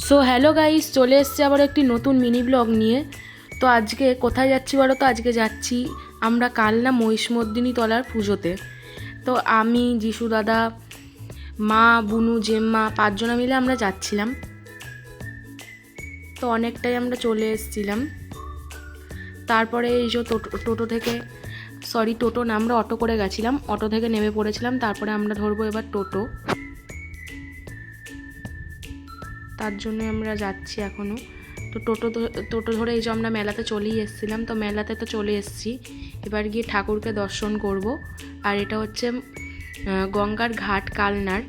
So hello guys, চলে এসছে আবার একটি নতুন মিনি ব্লগ নিয়ে। তো আজকে কোথায় যাচ্ছি বলো তো? আজকে যাচ্ছি আমরা কালনা মহিষমর্দিনী তলার পুজোতে। তো আমি, যিশু দাদা, মা, বুনু, জেম্মা 5 জনা মিলে আমরা যাচ্ছিলাম। তো অনেকটাই আমরা চলে এসেছিলাম। তারপরে এই যে টোটো থেকে টোটো না, আমরা অটো করে গেছিলাম, অটো থেকে নেমে পড়েছিলাম। তারপরে আমরা ধরবো এবার টোটো, তার জন্য আমরা যাচ্ছি এখনও। তো টোটো ধরে এই যে আমরা মেলাতে চলেই এসেছিলাম। তো মেলাতে তো চলে এসেছি, এবার গিয়ে ঠাকুরকে দর্শন করব। আর এটা হচ্ছে গঙ্গার ঘাট কালনার।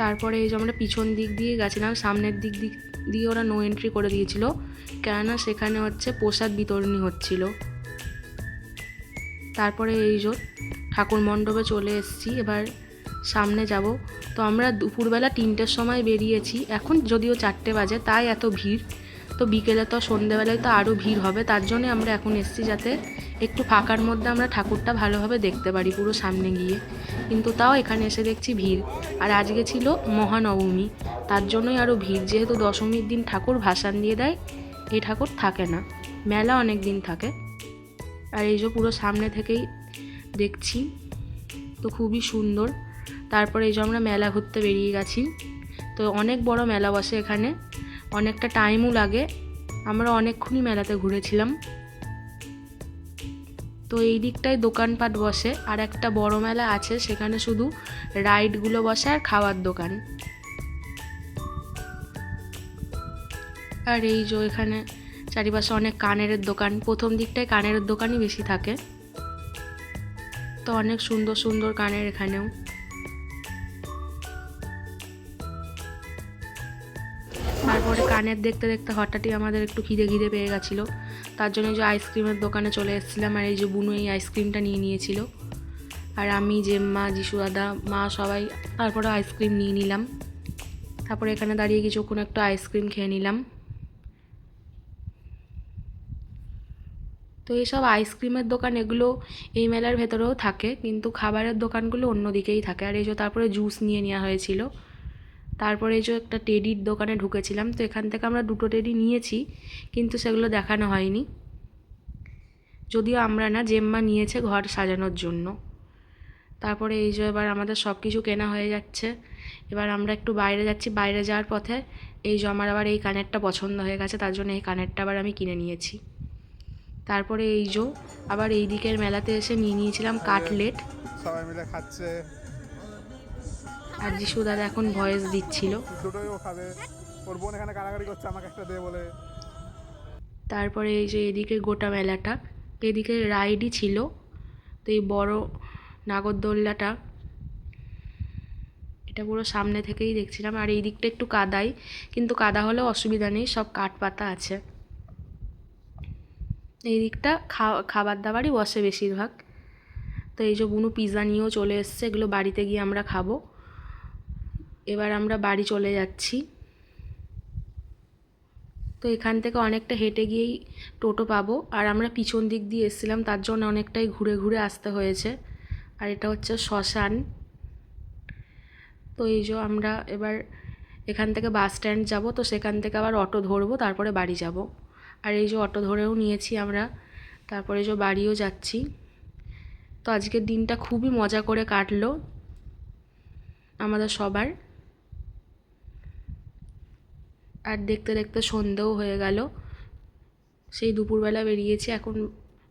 তারপরে এই যে আমরা পিছন দিক দিয়ে গেছিলাম, সামনের দিক দিয়ে ওরা নো এন্ট্রি করে দিয়েছিল, কেননা সেখানে হচ্ছে প্রসাদ বিতরণী হচ্ছিল। তারপরে এই যে ঠাকুর মণ্ডপে চলে এসেছি, এবার সামনে যাব। তো আমরা দুপুরবেলা 3টের সময় বেরিয়েছি, এখন যদিও 4টে বাজে, তাই এত ভিড়। তো বিকেলে তো সন্ধ্যেবেলায় তো আরও ভিড় হবে, তার জন্য আমরা এখন এসেছি যাতে একটু ফাঁকার মধ্যে আমরা ঠাকুরটা ভালোভাবে দেখতে পারি পুরো সামনে গিয়ে। কিন্তু তাও এখানে এসে দেখছি ভিড়। আর আজকে ছিল মহানবমী, তার জন্যই আরও ভিড়। যেহেতু দশমীর দিন ঠাকুর ভাসান দিয়ে দেয়, এই ঠাকুর থাকে না, মেলা অনেক দিন থাকে। আর এই যে পুরো সামনে থেকেই দেখছি, তো খুবই সুন্দর। তারপরে এই যে আমরা মেলা ঘুরতে বেরিয়ে গেছি। তো অনেক বড় মেলা বসে এখানে, অনেকটা টাইমও লাগে, আমরা অনেকক্ষণই মেলাতে ঘুরেছিলাম। তো এই দিকটায় দোকানপাট বসে, আর একটা বড় মেলা আছে, সেখানে শুধু রাইডগুলো বসে আর খাওয়ার দোকান। আর এই যে এখানে চারিপাশে অনেক কানের দোকান, প্রথম দিকটায় কানের দোকানই বেশি থাকে। তো অনেক সুন্দর সুন্দর কানের এখানেও। তারপরে কানের দেখতে দেখতে হঠাৎই আমাদের একটু খিদে পেয়ে গেছিলো, তার জন্য যে আইসক্রিমের দোকানে চলে এসেছিলাম। আর এই যে বুনু এই আইসক্রিমটা নিয়ে নিয়েছিল, আর আমি, জেম্মা, যিশু দাদা, মা সবাই তারপরে আইসক্রিম নিয়ে নিলাম। তারপরে এখানে দাঁড়িয়ে কিছুক্ষণ একটু আইসক্রিম খেয়ে নিলাম। তো এইসব আইসক্রিমের দোকান এগুলো এই মেলার ভেতরেও থাকে, কিন্তু খাবারের দোকানগুলো অন্যদিকেই থাকে। আর এই যে তারপরে জুস নিয়ে নেওয়া হয়েছিল। তারপরে এই যে একটা টেডির দোকানে ঢুকেছিলাম। তো এখান থেকে আমরা 2টো টেডি নিয়েছি, কিন্তু সেগুলো দেখানো হয়নি, যদিও আমরা না, জেম্মা নিয়েছে ঘর সাজানোর জন্য। তারপরে এই যে এবার আমাদের সব কিছু কেনা হয়ে যাচ্ছে, এবার আমরা একটু বাইরে যাচ্ছি। বাইরে যাওয়ার পথে এই যে আমার আবার এই কানেরটা পছন্দ হয়ে গেছে, তার জন্য এই কানেরটা আবার আমি কিনে নিয়েছি। তারপরে এই যে আবার এই দিকের মেলাতে এসে নিয়ে নিয়েছিলাম কাটলেট, সবাই মিলে খাচ্ছে। আর যিশু দাদা এখন ভয়েস দিচ্ছিল। দুটোই ও খাবে, ওর বোন এখানে কাড়াকাড়ি করছে আমাকে একটা দে বলে। তারপরে এই যে এদিকে গোটা মেলাটা, এদিকে রাইডই ছিল। তো এই বড় নাগরদোল্লাটা, এটা পুরো সামনে থেকেই দেখছিলাম। আর এই দিকটা একটু কাদাই, কিন্তু কাদা হলেও অসুবিধা নেই, সব কাঠ পাতা আছে। এই দিকটা খাবার দাবারই বসে বেশিরভাগ। তো এই যে বুনু পিৎজা নিয়েও চলে এসছে, এগুলো বাড়িতে গিয়ে আমরা খাবো। এবার আমরা বাড়ি চলে যাচ্ছি। তো এখান থেকে অনেকটা হেঁটে গিয়েই টোটো পাবো, আর আমরা পিছন দিক দিয়ে এসেছিলাম, তার জন্য অনেকটাই ঘুরে ঘুরে আসতে হয়েছে। আর এটা হচ্ছে শ্মশান। তো এই যে আমরা এবার এখান থেকে বাস স্ট্যান্ড যাব, তো সেখান থেকে আবার অটো ধরবো, তারপরে বাড়ি যাব। আর এই যে অটো ধরেও নিয়েছি আমরা, তারপরে যে বাড়িও যাচ্ছি। তো আজকের দিনটা খুবই মজা করে কাটলো আমাদের সবার। আর দেখতে দেখতে সন্ধেও হয়ে গেল, সেই দুপুরবেলা বেরিয়েছি, এখন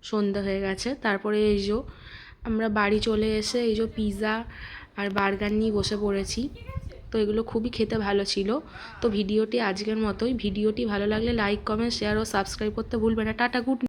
সন্ধ্যা হয়ে গেছে। তারপরে এই যে আমরা বাড়ি চলে এসে এই যে পিৎজা আর বার্গার নিয়ে বসে পড়েছি। তো এগুলো খুবই খেতে ভালো ছিল। তো ভিডিওটি আজকের মতোই। ভিডিওটি ভালো লাগলে লাইক, কমেন্ট, শেয়ার ও সাবস্ক্রাইব করতে ভুলবেন না। Tata, good.